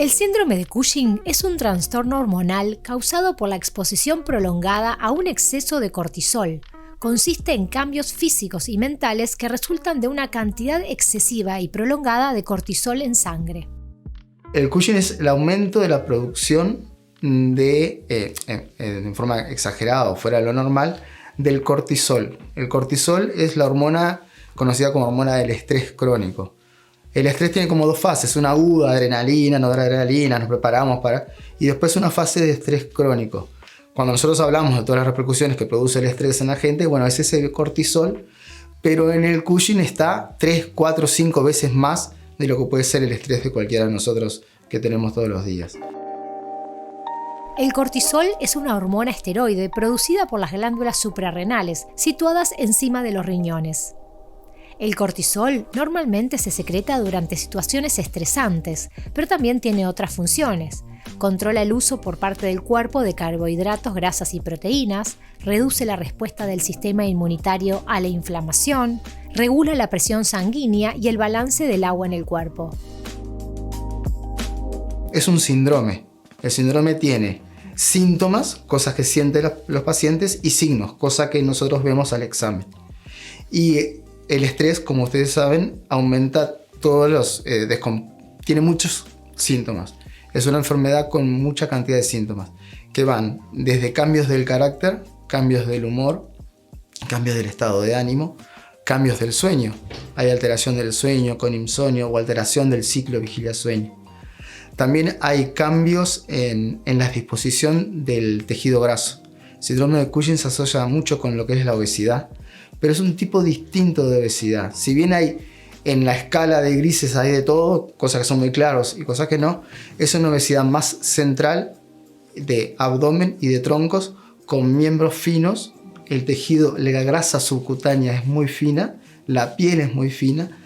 El síndrome de Cushing es un trastorno hormonal causado por la exposición prolongada a un exceso de cortisol. Consiste en cambios físicos y mentales que resultan de una cantidad excesiva y prolongada de cortisol en sangre. El Cushing es el aumento de la producción en forma exagerada o fuera de lo normal, del cortisol. El cortisol es la hormona conocida como hormona del estrés crónico. El estrés tiene como dos fases, una aguda, adrenalina, noradrenalina, nos preparamos para... y después una fase de estrés crónico. Cuando nosotros hablamos de todas las repercusiones que produce el estrés en la gente, bueno, es ese cortisol, pero en el Cushing está 3, 4, 5 veces más de lo que puede ser el estrés de cualquiera de nosotros que tenemos todos los días. El cortisol es una hormona esteroide producida por las glándulas suprarrenales, situadas encima de los riñones. El cortisol normalmente se secreta durante situaciones estresantes, pero también tiene otras funciones. Controla el uso por parte del cuerpo de carbohidratos, grasas y proteínas, reduce la respuesta del sistema inmunitario a la inflamación, regula la presión sanguínea y el balance del agua en el cuerpo. Es un síndrome. El síndrome tiene síntomas, cosas que sienten los pacientes, y signos, cosas que nosotros vemos al examen. Y el estrés, como ustedes saben, aumenta tiene muchos síntomas. Es una enfermedad con mucha cantidad de síntomas, que van desde cambios del carácter, cambios del humor, cambios del estado de ánimo, cambios del sueño. Hay alteración del sueño con insomnio o alteración del ciclo vigilia-sueño. También hay cambios en la disposición del tejido graso. El síndrome de Cushing se asocia mucho con lo que es la obesidad, pero es un tipo distinto de obesidad. Si bien hay en la escala de grises hay de todo, cosas que son muy claros y cosas que no, es una obesidad más central de abdomen y de troncos con miembros finos. El tejido, la grasa subcutánea es muy fina, la piel es muy fina,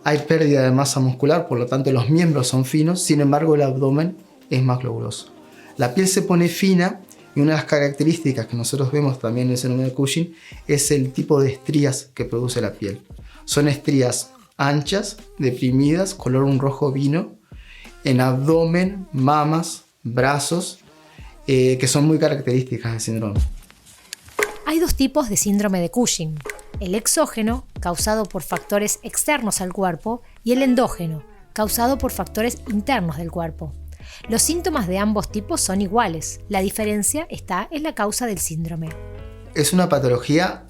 hay pérdida de masa muscular, por lo tanto los miembros son finos, sin embargo el abdomen es más globuloso. La piel se pone fina y una de las características que nosotros vemos también en el síndrome de Cushing es el tipo de estrías que produce la piel. Son estrías anchas, deprimidas, color un rojo vino, en abdomen, mamas, brazos, que son muy características del síndrome. Hay dos tipos de síndrome de Cushing: el exógeno, causado por factores externos al cuerpo, y el endógeno, causado por factores internos del cuerpo. Los síntomas de ambos tipos son iguales, la diferencia está en la causa del síndrome. Es una patología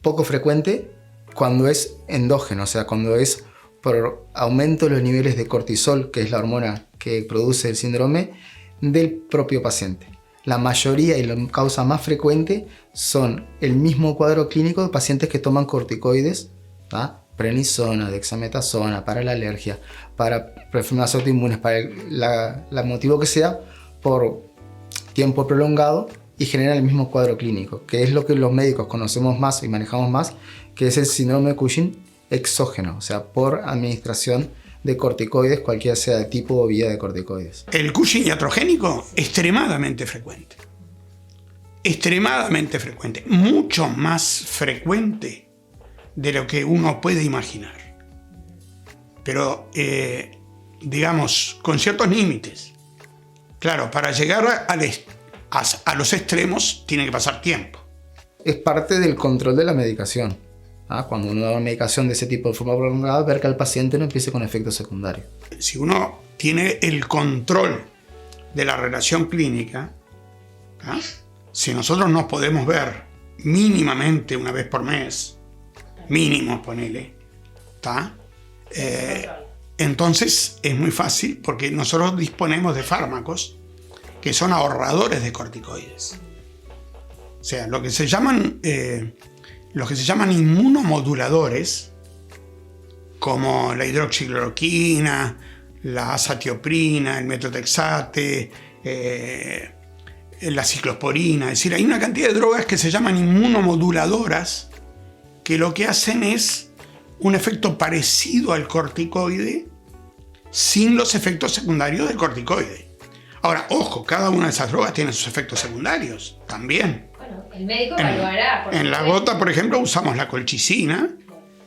poco frecuente cuando es endógeno, o sea, cuando es por aumento de los niveles de cortisol, que es la hormona que produce el síndrome, del propio paciente. La mayoría y la causa más frecuente son el mismo cuadro clínico de pacientes que toman corticoides, ¿tá? Prednisona, dexametasona, para la alergia, para enfermedades autoinmunes, para el motivo que sea, por tiempo prolongado, y genera el mismo cuadro clínico, que es lo que los médicos conocemos más y manejamos más, que es el síndrome de Cushing exógeno, o sea, por administración de corticoides, cualquiera sea el tipo o vía de corticoides. El Cushing iatrogénico, extremadamente frecuente. Extremadamente frecuente. Mucho más frecuente de lo que uno puede imaginar. Pero, digamos, con ciertos límites. Claro, para llegar a los extremos tiene que pasar tiempo. Es parte del control de la medicación. Cuando uno da una medicación de ese tipo de forma prolongada, ver que el paciente no empiece con efectos secundarios. Si uno tiene el control de la relación clínica, si nosotros nos podemos ver mínimamente una vez por mes, mínimo, ponele, entonces es muy fácil porque nosotros disponemos de fármacos que son ahorradores de corticoides. O sea, lo que se llaman inmunomoduladores, como la hidroxicloroquina, la azatioprina, el metotrexate, la ciclosporina. Es decir, hay una cantidad de drogas que se llaman inmunomoduladoras que lo que hacen es un efecto parecido al corticoide sin los efectos secundarios del corticoide. Ahora, ojo, cada una de esas drogas tiene sus efectos secundarios también. El médico evaluará. En la gota, por ejemplo, usamos la colchicina,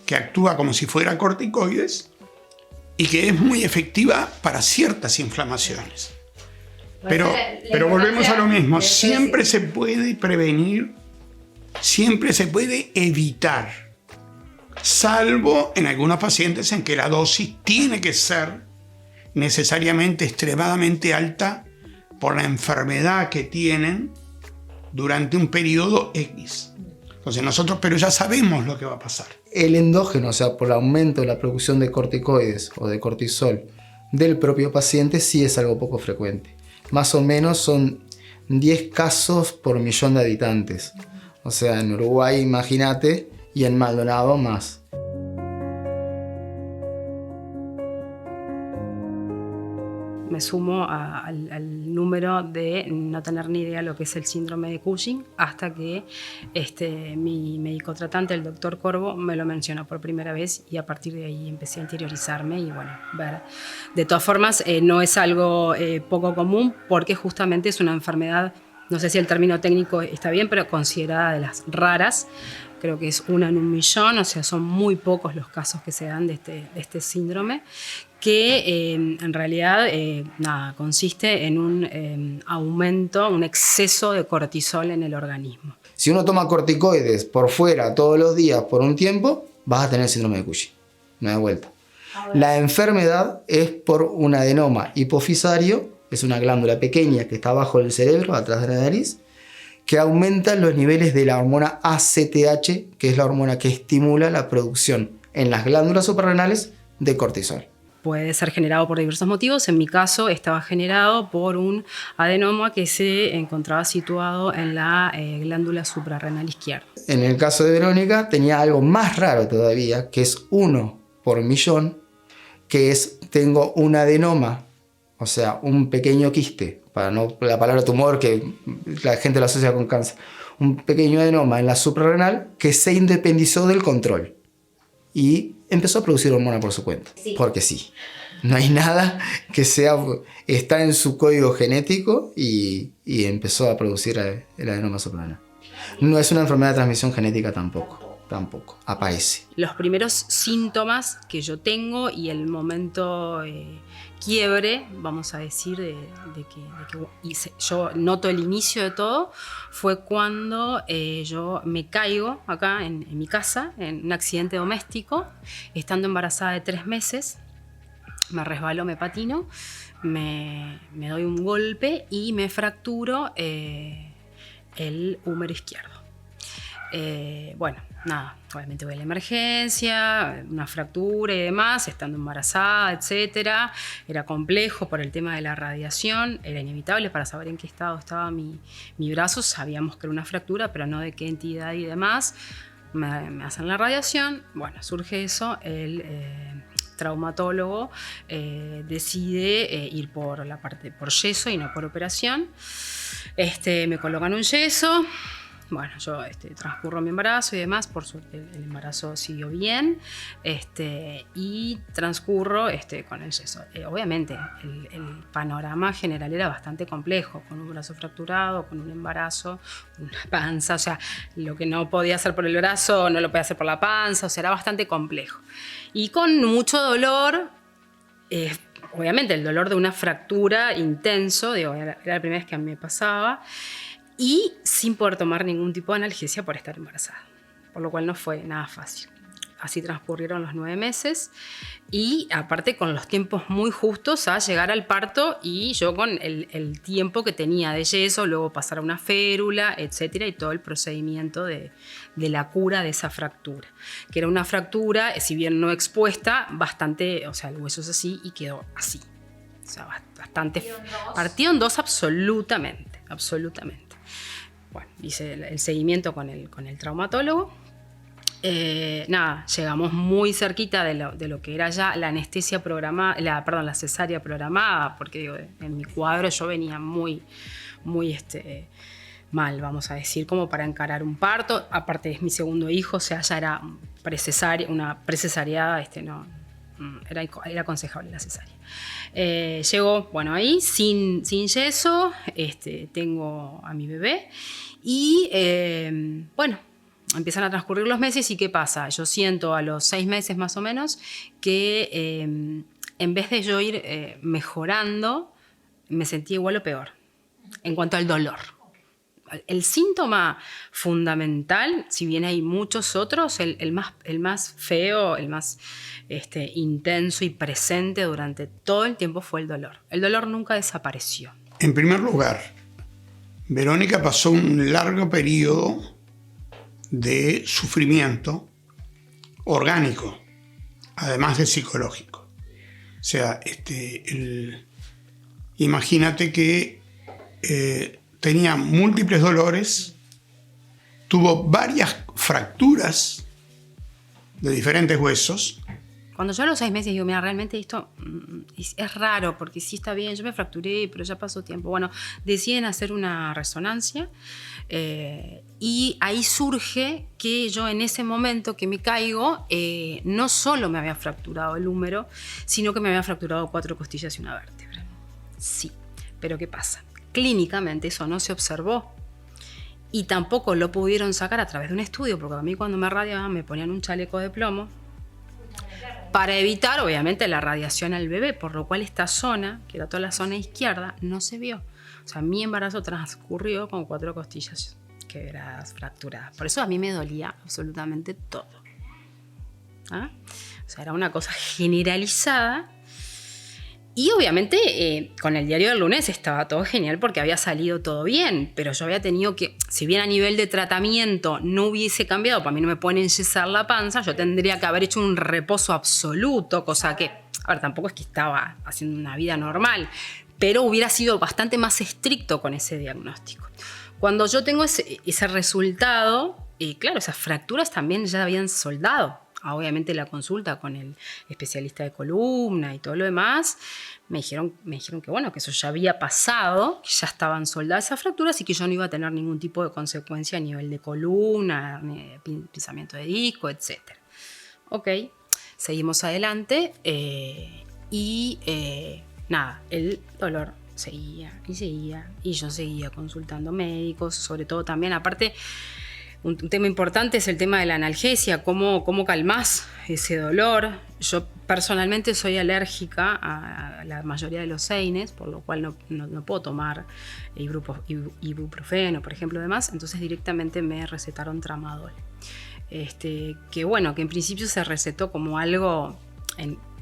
que actúa como si fuera corticoides, y que es muy efectiva para ciertas inflamaciones. Pero volvemos a lo mismo, siempre se puede prevenir, siempre se puede evitar, salvo en algunos pacientes en que la dosis tiene que ser necesariamente extremadamente alta por la enfermedad que tienen durante un periodo X. Entonces nosotros, pero ya sabemos lo que va a pasar. El endógeno, o sea, por el aumento de la producción de corticoides o de cortisol del propio paciente, sí es algo poco frecuente. Más o menos son 10 casos por millón de habitantes. O sea, en Uruguay, imagínate, y en Maldonado más. Me sumo al número de no tener ni idea lo que es el síndrome de Cushing hasta que mi médico tratante, el doctor Corvo, me lo mencionó por primera vez y a partir de ahí empecé a interiorizarme y bueno, ver. De todas formas, no es algo poco común porque justamente es una enfermedad, no sé si el término técnico está bien, pero considerada de las raras. Creo que es 1 en 1.000.000, o sea, son muy pocos los casos que se dan de este síndrome, que en realidad consiste en un aumento, un exceso de cortisol en el organismo. Si uno toma corticoides por fuera todos los días por un tiempo, vas a tener síndrome de Cushing. No hay vuelta. La enfermedad es por un adenoma hipofisario, es una glándula pequeña que está abajo del cerebro, atrás de la nariz, que aumenta los niveles de la hormona ACTH, que es la hormona que estimula la producción en las glándulas suprarrenales de cortisol. Puede ser generado por diversos motivos. En mi caso estaba generado por un adenoma que se encontraba situado en la glándula suprarrenal izquierda. En el caso de Verónica tenía algo más raro todavía, que es 1 por millón, que es tengo un adenoma, o sea, un pequeño quiste, para no la palabra tumor que la gente lo asocia con cáncer, un pequeño adenoma en la suprarrenal que se independizó del control y empezó a producir hormona por su cuenta. Sí. Porque sí, no hay nada que está en su código genético y empezó a producir el adenoma suprarrenal. No es una enfermedad de transmisión genética tampoco, aparece. Los primeros síntomas que yo tengo y el momento quiebre, vamos a decir, de que yo noto el inicio de todo, fue cuando yo me caigo acá en mi casa, en un accidente doméstico, estando embarazada de 3 meses, me resbalo, me patino, me doy un golpe y me fracturo el húmero izquierdo. Bueno, nada, obviamente voy a la emergencia, una fractura y demás, estando embarazada, etcétera. Era complejo por el tema de la radiación, era inevitable para saber en qué estado estaba mi brazo. Sabíamos que era una fractura, pero no de qué entidad y demás. Me hacen la radiación, bueno, surge eso, el traumatólogo decide ir por la parte por yeso y no por operación. Me colocan un yeso. Bueno, yo transcurro mi embarazo y demás, por suerte el embarazo siguió bien, y transcurro con el yeso. Obviamente el panorama general era bastante complejo, con un brazo fracturado, con un embarazo, una panza, o sea, lo que no podía hacer por el brazo no lo podía hacer por la panza, o sea, era bastante complejo. Y con mucho dolor, obviamente el dolor de una fractura intenso, era la primera vez que a mí me pasaba, y sin poder tomar ningún tipo de analgesia por estar embarazada, por lo cual no fue nada fácil. Así transcurrieron los 9 meses y aparte con los tiempos muy justos a llegar al parto y yo con el tiempo que tenía de yeso, luego pasar a una férula, etcétera, y todo el procedimiento de la cura de esa fractura, que era una fractura, si bien no expuesta, bastante, o sea, el hueso es así y quedó así. O sea, bastante... Partido en dos absolutamente. Bueno, hice el seguimiento con el traumatólogo. Llegamos muy cerquita de lo que era ya la anestesia programada, la cesárea programada, porque digo, en mi cuadro yo venía muy mal, vamos a decir, como para encarar un parto. Aparte es mi segundo hijo, o sea, ya era una precesariada, era aconsejable la cesárea. Llego, bueno, ahí sin yeso, tengo a mi bebé y bueno, empiezan a transcurrir los meses y ¿qué pasa? Yo siento a los 6 meses más o menos que en vez de yo ir mejorando, me sentía igual o peor en cuanto al dolor. El síntoma fundamental, si bien hay muchos otros, el más feo, el más intenso y presente durante todo el tiempo fue el dolor. El dolor nunca desapareció. En primer lugar, Verónica pasó un largo periodo de sufrimiento orgánico, además de psicológico. O sea, imagínate que tenía múltiples dolores, tuvo varias fracturas de diferentes huesos. Cuando yo a los 6 meses digo, mira, realmente esto es raro, porque sí está bien, yo me fracturé, pero ya pasó tiempo. Bueno, deciden hacer una resonancia y ahí surge que yo en ese momento que me caigo, no solo me había fracturado el húmero, sino que me había fracturado 4 costillas y una vértebra. Sí, pero ¿qué pasa? Clínicamente eso no se observó y tampoco lo pudieron sacar a través de un estudio, porque a mí cuando me radiaban me ponían un chaleco de plomo para evitar obviamente la radiación al bebé, por lo cual esta zona, que era toda la zona izquierda, no se vio. O sea, mi embarazo transcurrió con 4 costillas quebradas, fracturadas. Por eso a mí me dolía absolutamente todo. ¿Ah? O sea, era una cosa generalizada. Y obviamente con el diario del lunes estaba todo genial porque había salido todo bien, pero yo había tenido que, si bien a nivel de tratamiento no hubiese cambiado, para mí no me pueden enyesar la panza, yo tendría que haber hecho un reposo absoluto, cosa que, a ver, tampoco es que estaba haciendo una vida normal, pero hubiera sido bastante más estricto con ese diagnóstico. Cuando yo tengo ese resultado, claro, esas fracturas también ya habían soldado. Obviamente la consulta con el especialista de columna y todo lo demás, me dijeron que bueno, que eso ya había pasado, que ya estaban soldadas esas fracturas y que yo no iba a tener ningún tipo de consecuencia a nivel de columna, ni de pinzamiento de disco, etc. Ok, seguimos adelante nada, el dolor seguía y yo seguía consultando médicos, sobre todo también, aparte, un tema importante es el tema de la analgesia, cómo calmás ese dolor. Yo personalmente soy alérgica a la mayoría de los seines, por lo cual no puedo tomar ibuprofeno, por ejemplo, demás. Entonces directamente me recetaron tramadol. Que bueno, que en principio se recetó como algo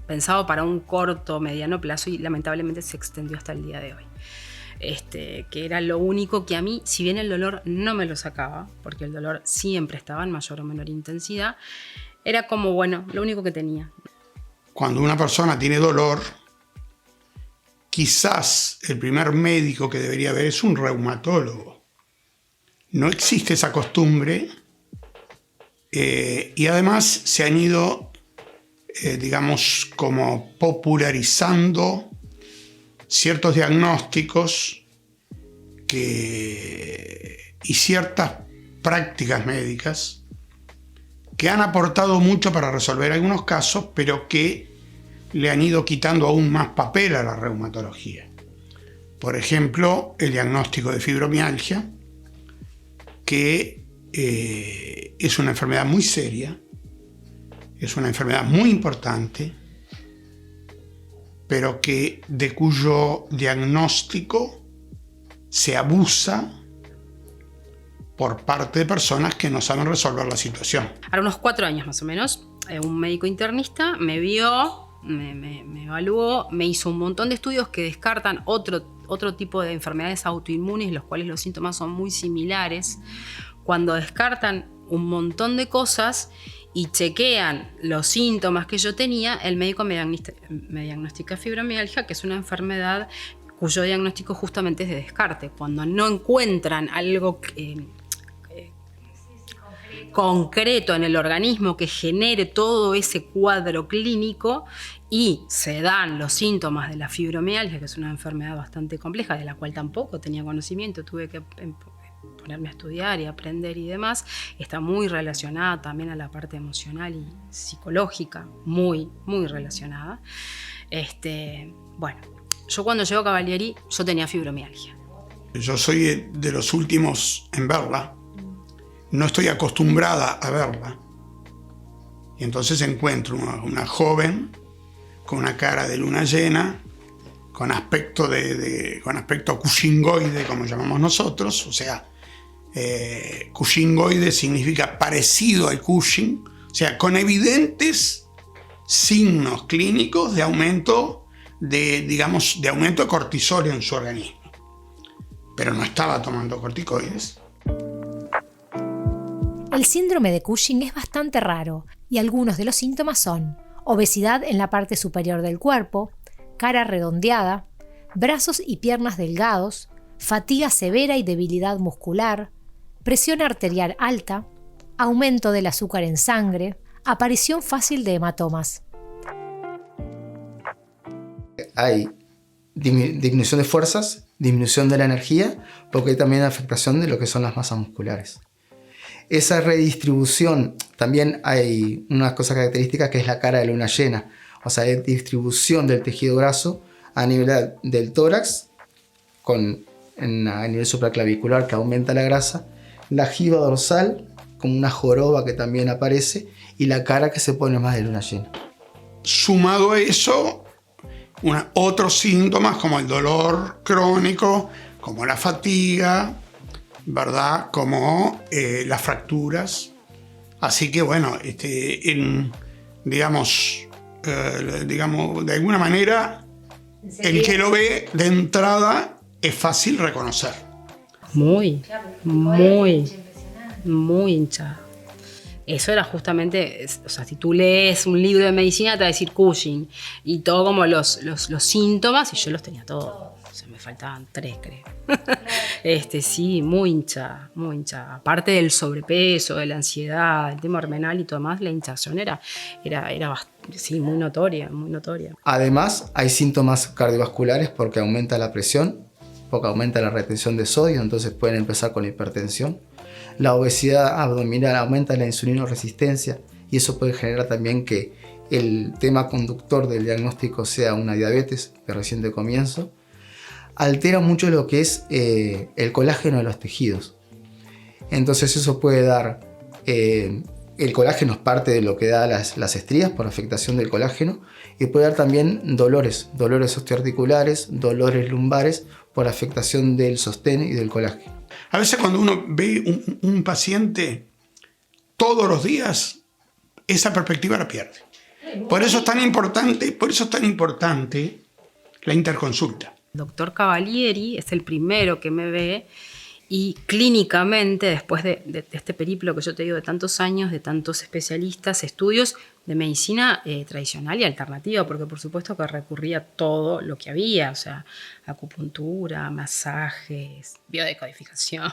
pensado para un corto, mediano plazo y lamentablemente se extendió hasta el día de hoy. Que era lo único que a mí, si bien el dolor no me lo sacaba, porque el dolor siempre estaba en mayor o menor intensidad, era como, bueno, lo único que tenía. Cuando una persona tiene dolor, quizás el primer médico que debería ver es un reumatólogo. No existe esa costumbre y además se han ido, digamos, como popularizando ciertos diagnósticos y ciertas prácticas médicas que han aportado mucho para resolver algunos casos, pero que le han ido quitando aún más papel a la reumatología. Por ejemplo, el diagnóstico de fibromialgia, que es una enfermedad muy seria, es una enfermedad muy importante, pero de cuyo diagnóstico se abusa por parte de personas que no saben resolver la situación. Ahora unos 4 años más o menos, un médico internista me vio, me evaluó, me hizo un montón de estudios que descartan otro tipo de enfermedades autoinmunes, los cuales los síntomas son muy similares. Cuando descartan un montón de cosas y chequean los síntomas que yo tenía, el médico me diagnostica fibromialgia, que es una enfermedad cuyo diagnóstico justamente es de descarte. Cuando no encuentran algo concreto en el organismo que genere todo ese cuadro clínico y se dan los síntomas de la fibromialgia, que es una enfermedad bastante compleja, de la cual tampoco tenía conocimiento, tuve que ponerme a estudiar y aprender y demás, está muy relacionada también a la parte emocional y psicológica, muy, muy relacionada. Bueno, yo cuando llego a Cavalieri, yo tenía fibromialgia. Yo soy de los últimos en verla, no estoy acostumbrada a verla, y entonces encuentro una joven, con una cara de luna llena, con aspecto con aspecto cushingoide, como llamamos nosotros, o sea, cushingoide significa parecido al Cushing, o sea, con evidentes signos clínicos de aumento de aumento de cortisol en su organismo. Pero no estaba tomando corticoides. El síndrome de Cushing es bastante raro y algunos de los síntomas son obesidad en la parte superior del cuerpo, cara redondeada, brazos y piernas delgados, fatiga severa y debilidad muscular, presión arterial alta, aumento del azúcar en sangre, aparición fácil de hematomas. Hay disminución de fuerzas, disminución de la energía, porque hay también afectación de lo que son las masas musculares. Esa redistribución, también hay una cosa característica que es la cara de luna llena, o sea, hay distribución del tejido graso a nivel del tórax, a nivel supraclavicular que aumenta la grasa, la jiba dorsal como una joroba que también aparece y la cara que se pone más de luna llena. Sumado a eso, otros síntomas como el dolor crónico, como la fatiga, ¿verdad? Como las fracturas. Así que bueno, digamos, de alguna manera, el que lo ve de entrada es fácil reconocer. Muy hinchada. Eso era justamente, o sea, si tú lees un libro de medicina te va a decir Cushing y todo como los síntomas, y yo los tenía todos. O sea, me faltaban 3, creo. Sí, muy hinchada. Aparte del sobrepeso, de la ansiedad, el tema hormonal y todo más, la hinchazón era sí, muy notoria. Además, hay síntomas cardiovasculares porque aumenta la presión, porque aumenta la retención de sodio, entonces pueden empezar con la hipertensión. La obesidad abdominal aumenta la insulinoresistencia y eso puede generar también que el tema conductor del diagnóstico sea una diabetes de reciente comienzo. Altera mucho lo que es el colágeno de los tejidos. Entonces eso puede dar, el colágeno es parte de lo que da las estrías por afectación del colágeno y puede dar también dolores osteoarticulares, dolores lumbares por afectación del sostén y del colágeno. A veces cuando uno ve un paciente todos los días, esa perspectiva la pierde. Por eso es tan importante la interconsulta. El doctor Cavalieri es el primero que me ve y clínicamente, después de este periplo que yo te digo de tantos años, de tantos especialistas, estudios de medicina tradicional y alternativa, porque por supuesto que recurría a todo lo que había, o sea, acupuntura, masajes, biodecodificación,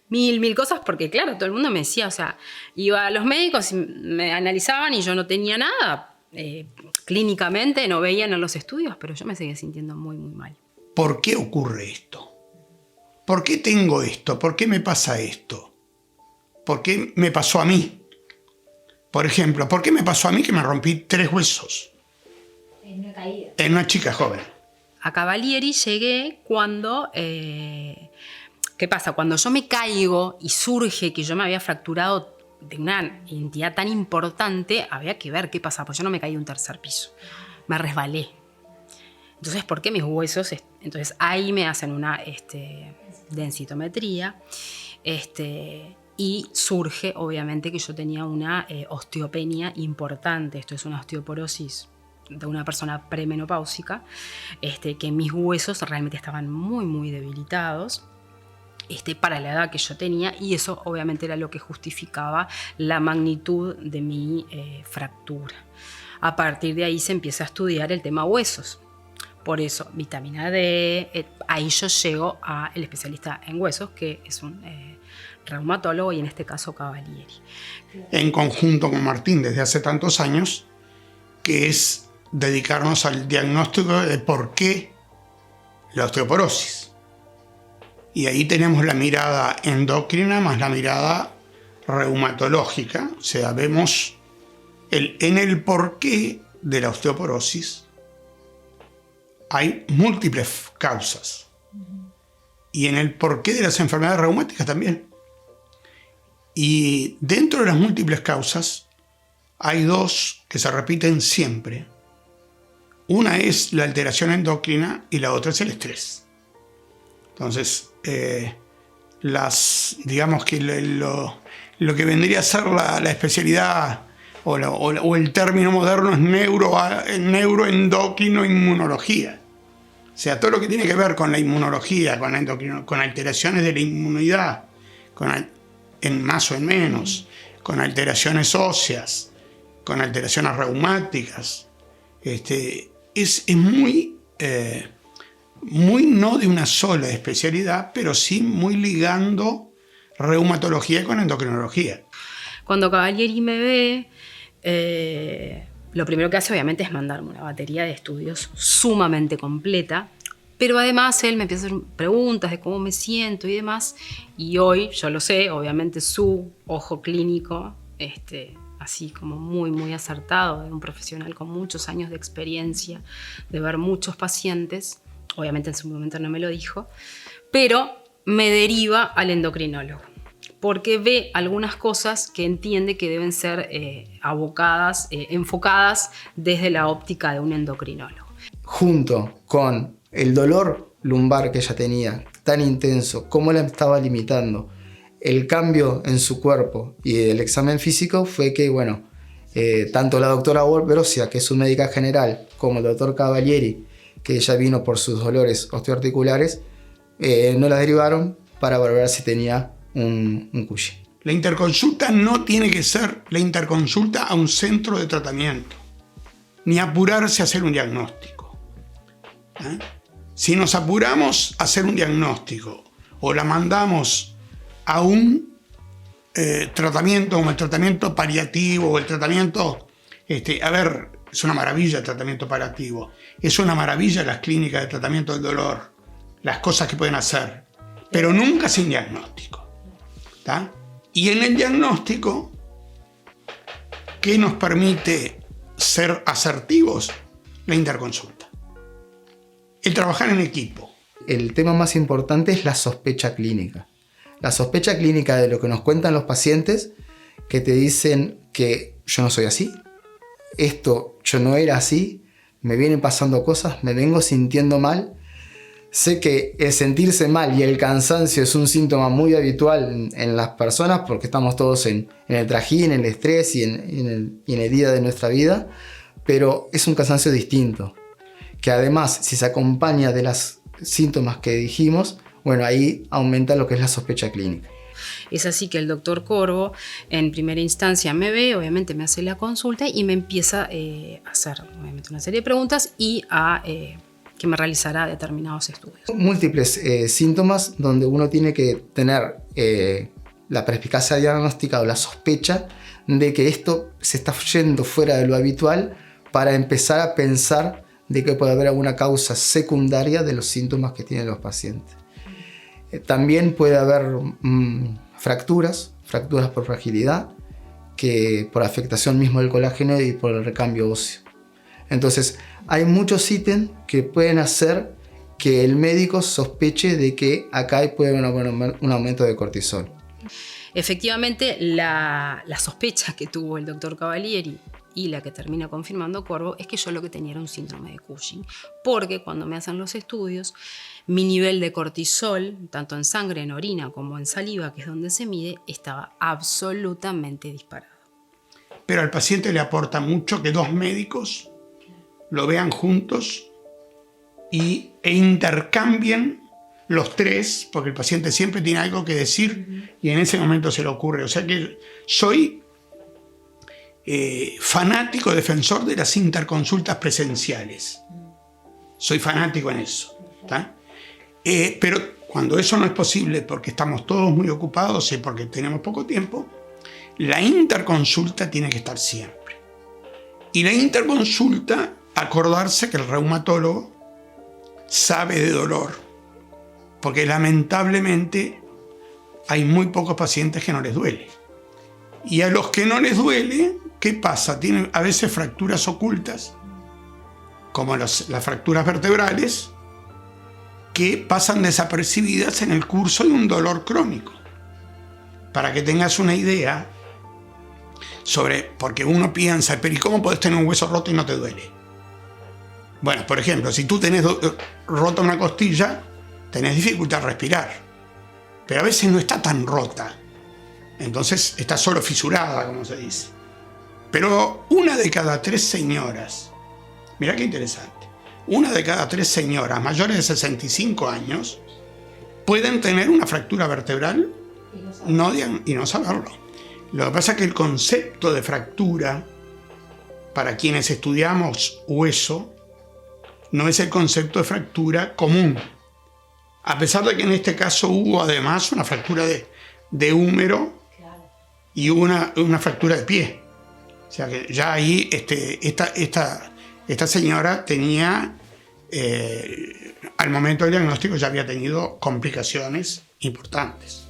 mil cosas, porque claro, todo el mundo me decía, o sea, iba a los médicos y me analizaban y yo no tenía nada. Clínicamente no veían en los estudios, pero yo me seguía sintiendo muy mal. ¿Por qué ocurre esto? ¿Por qué tengo esto? ¿Por qué me pasa esto? ¿Por qué me pasó a mí? Por ejemplo, ¿por qué me pasó a mí que me rompí 3 huesos? En una caída. En una chica joven. A Cavalieri llegué cuando... ¿qué pasa? Cuando yo me caigo y surge que yo me había fracturado de una entidad tan importante, había que ver qué pasaba, porque yo no me caí de un 3er piso. Me resbalé. Entonces, ¿por qué mis huesos? Entonces, ahí me hacen una densitometría y surge, obviamente, que yo tenía una osteopenia importante. Esto es una osteoporosis de una persona premenopáusica, que mis huesos realmente estaban muy debilitados. Para la edad que yo tenía, y eso obviamente era lo que justificaba la magnitud de mi fractura. A partir de ahí se empieza a estudiar el tema huesos. Por eso, vitamina D, ahí yo llego al especialista en huesos, que es un reumatólogo, y en este caso Cavalieri. En conjunto con Martín desde hace tantos años, que es dedicarnos al diagnóstico de por qué la osteoporosis. Y ahí tenemos la mirada endocrina más la mirada reumatológica. O sea, vemos en el porqué de la osteoporosis hay múltiples causas. Y en el porqué de las enfermedades reumáticas también. Y dentro de las múltiples causas hay 2 que se repiten siempre, Una es la alteración endocrina y la otra es el estrés. Entonces, digamos que lo que vendría a ser la especialidad o el término moderno es neuroendocrino inmunología. O sea, todo lo que tiene que ver con la inmunología, con alteraciones de la inmunidad, en más o en menos, con alteraciones óseas, con alteraciones reumáticas, es muy no de una sola especialidad, pero sí muy ligando reumatología con endocrinología. Cuando Cavalieri me ve, lo primero que hace obviamente es mandarme una batería de estudios sumamente completa, pero además él me empieza a hacer preguntas de cómo me siento y demás, y hoy yo lo sé, obviamente su ojo clínico, así como muy, muy acertado, de un profesional con muchos años de experiencia, de ver muchos pacientes, obviamente en su momento no me lo dijo, pero me deriva al endocrinólogo, porque ve algunas cosas que entiende que deben ser enfocadas desde la óptica de un endocrinólogo. Junto con el dolor lumbar que ella tenía, tan intenso, cómo la estaba limitando, el cambio en su cuerpo y el examen físico fue que, tanto la doctora Borussia, que es su médica general, como el doctor Cavalieri, que ella vino por sus dolores osteoarticulares, no la derivaron para ver si tenía un Cushing. La interconsulta no tiene que ser la interconsulta a un centro de tratamiento, ni apurarse a hacer un diagnóstico. Si nos apuramos a hacer un diagnóstico o la mandamos a un tratamiento como el tratamiento paliativo o el tratamiento, es una maravilla el tratamiento paliativo, es una maravilla las clínicas de tratamiento del dolor, las cosas que pueden hacer, pero nunca sin diagnóstico. ¿Tá? Y en el diagnóstico, ¿qué nos permite ser asertivos? La interconsulta. El trabajar en equipo. El tema más importante es la sospecha clínica. La sospecha clínica de lo que nos cuentan los pacientes, que te dicen que yo no soy así, yo no era así, me vienen pasando cosas, me vengo sintiendo mal. Sé que el sentirse mal y el cansancio es un síntoma muy habitual en las personas porque estamos todos en el trajín, en el estrés y en el día de nuestra vida, pero es un cansancio distinto, que además, si se acompaña de los síntomas que dijimos, ahí aumenta lo que es la sospecha clínica. Es así que el doctor Corvo en primera instancia me ve, obviamente me hace la consulta y me empieza a hacer obviamente una serie de preguntas y que me realizará determinados estudios. Múltiples síntomas donde uno tiene que tener la perspicacia diagnóstica o la sospecha de que esto se está yendo fuera de lo habitual para empezar a pensar de que puede haber alguna causa secundaria de los síntomas que tienen los pacientes. También puede haber fracturas por fragilidad, que por afectación mismo del colágeno y por el recambio óseo. Entonces, hay muchos ítems que pueden hacer que el médico sospeche de que acá puede haber un aumento de cortisol. Efectivamente, la sospecha que tuvo el doctor Cavalieri y la que termina confirmando Corvo es que yo lo que tenía era un síndrome de Cushing, porque cuando me hacen los estudios, mi nivel de cortisol, tanto en sangre, en orina como en saliva, que es donde se mide, estaba absolutamente disparado. Pero al paciente le aporta mucho que dos médicos lo vean juntos e intercambien los tres, porque el paciente siempre tiene algo que decir y en ese momento se le ocurre. O sea que soy fanático, defensor de las interconsultas presenciales. Soy fanático en eso. ¿Tá? Pero cuando eso no es posible, porque estamos todos muy ocupados y porque tenemos poco tiempo, la interconsulta tiene que estar siempre. Y la interconsulta, acordarse que el reumatólogo sabe de dolor, porque lamentablemente hay muy pocos pacientes que no les duele. Y a los que no les duele, ¿qué pasa? Tienen a veces fracturas ocultas, como las fracturas vertebrales, que pasan desapercibidas en el curso de un dolor crónico. Para que tengas una idea porque uno piensa, pero ¿y cómo podés tener un hueso roto y no te duele? Bueno, por ejemplo, si tú tenés rota una costilla, tenés dificultad a respirar. Pero a veces no está tan rota. Entonces está solo fisurada, como se dice. Pero 1 de cada 3 señoras, mirá qué interesante, 1 de cada 3 señoras mayores de 65 años pueden tener una fractura vertebral y no saberlo. Lo que pasa es que el concepto de fractura, para quienes estudiamos hueso, no es el concepto de fractura común. A pesar de que en este caso hubo además una fractura de húmero y una fractura de pie. O sea que ya ahí esta señora tenía, al momento del diagnóstico ya había tenido complicaciones importantes.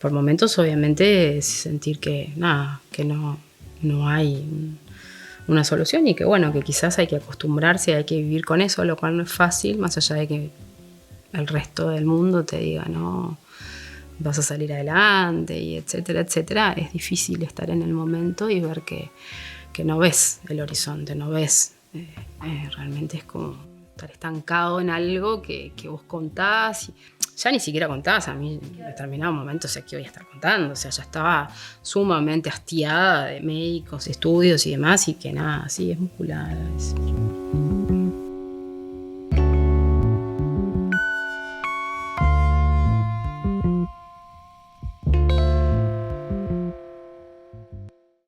Por momentos obviamente sentir que no hay una solución y que bueno, que quizás hay que acostumbrarse, hay que vivir con eso, lo cual no es fácil, más allá de que el resto del mundo te diga, no, vas a salir adelante y etcétera, etcétera. Es difícil estar en el momento y ver que no ves el horizonte, no ves, realmente es como estar estancado en algo que vos contás y ya ni siquiera contás. A mí en determinado momento sé que voy a estar contando, o sea, ya estaba sumamente hastiada de médicos, estudios y demás, y que nada, sí, es muscular.